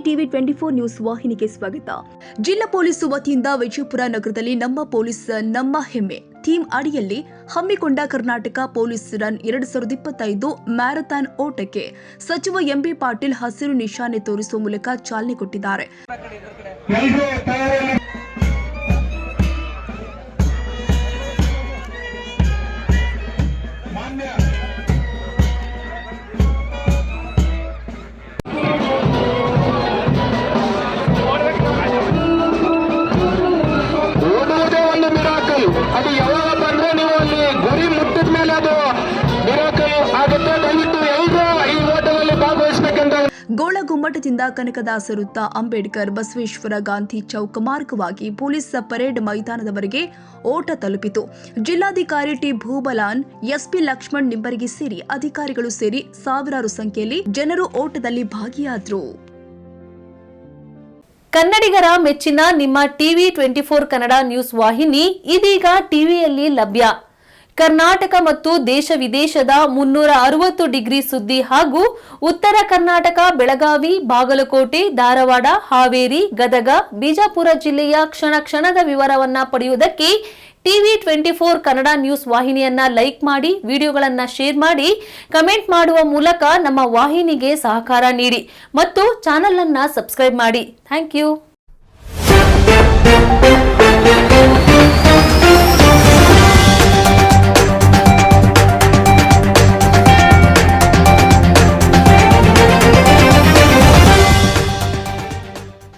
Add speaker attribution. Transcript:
Speaker 1: TV 24 news ವಾಹಿನಿಗೆ ಸ್ವಾಗತ. ಜಿಲ್ಲಾ ಪೊಲೀಸ್ ವತಿಯಿಂದ ವಿಜಯಪುರ ನಗರದಲ್ಲಿ ನಮ್ಮ ಪೊಲೀಸ್ ನಮ್ಮ ಹೆಮ್ಮೆ ಥೀಮ್ ಅಡಿಯಲ್ಲಿ ಹಮ್ಮಿಕೊಂಡ ಕರ್ನಾಟಕ ಪೊಲೀಸ್ ರನ್ 2025 ಮ್ಯಾರಥಾನ್ ಓಟಕ್ಕೆ ಸಚಿವ ಎಂಬಿ ಪಾಟೀಲ್ ಹಸಿರು ನಿಶಾನೆ ತೋರಿಸುವ ಮೂಲಕ ಚಾಲನೆ ಕೊಟ್ಟಿದ್ದಾರೆ.
Speaker 2: ಅದು ಯಾವಾಗ ಬಂದ್ರೆ ನೀವು ಅಲ್ಲಿ ಗುರಿ ಮುಟ್ಟಿದ ಮೇಲೆ ಅದು ಮಿರಾಕಲ್ ಆಗುತ್ತೆ. ದಯವಿಟ್ಟು ಎಲ್ಲರೂ ಈ ಓಟದಲ್ಲಿ ಭಾಗವಹಿಸಬೇಕಂತ.
Speaker 1: ಗೋಳಗುಮ್ಮಟದಿಂದ ಕನಕದಾಸ ವೃತ್ತ, ಅಂಬೇಡ್ಕರ್, ಬಸವೇಶ್ವರ, ಗಾಂಧಿ ಚೌಕ್ ಮಾರ್ಗವಾಗಿ ಪೊಲೀಸ್ ಪರೇಡ್ ಮೈದಾನದವರೆಗೆ ಓಟ ತಲುಪಿತು. ಜಿಲ್ಲಾಧಿಕಾರಿ ಟಿ ಭೂಬಲಾನ್, ಎಸ್ಪಿ ಲಕ್ಷ್ಮಣ್ ನಿಂಬರ್ಗಿ ಸೇರಿ ಅಧಿಕಾರಿಗಳು ಸೇರಿ ಸಾವಿರಾರು ಸಂಖ್ಯೆಯಲ್ಲಿ ಜನರು ಓಟದಲ್ಲಿ ಭಾಗಿಯಾದರು.
Speaker 3: ಕನ್ನಡಿಗರ ಮೆಚ್ಚಿನ ನಿಮ್ಮ ಟಿವಿ 24 ಕನ್ನಡ ನ್ಯೂಸ್ ವಾಹಿನಿ ಇದೀಗ ಟಿವಿಯಲ್ಲಿ ಲಭ್ಯ. ಕರ್ನಾಟಕ ಮತ್ತು ದೇಶ ವಿದೇಶದ 360 ಡಿಗ್ರಿ ಸುದ್ದಿ ಹಾಗೂ ಉತ್ತರ ಕರ್ನಾಟಕ, ಬೆಳಗಾವಿ, ಬಾಗಲಕೋಟೆ, ಧಾರವಾಡ, ಹಾವೇರಿ, ಗದಗ, ಬಿಜಾಪುರ ಜಿಲ್ಲೆಯ ಕ್ಷಣ ಕ್ಷಣದ ವಿವರವನ್ನ ಪಡೆಯುವುದಕ್ಕೆ ಟಿವಿ 24 ಕನ್ನಡ ನ್ಯೂಸ್ ವಾಹಿನಿಯನ್ನ ಲೈಕ್ ಮಾಡಿ, ವಿಡಿಯೋಗಳನ್ನ ಶೇರ್ ಮಾಡಿ, ಕಮೆಂಟ್ ಮಾಡುವ ಮೂಲಕ ನಮ್ಮ ವಾಹಿನಿಗೆ ಸಹಕಾರ ನೀಡಿ ಮತ್ತು ಚಾನೆಲ್ ಅನ್ನ ಸಬ್ಸ್ಕ್ರೈಬ್ ಮಾಡಿ. Thank you.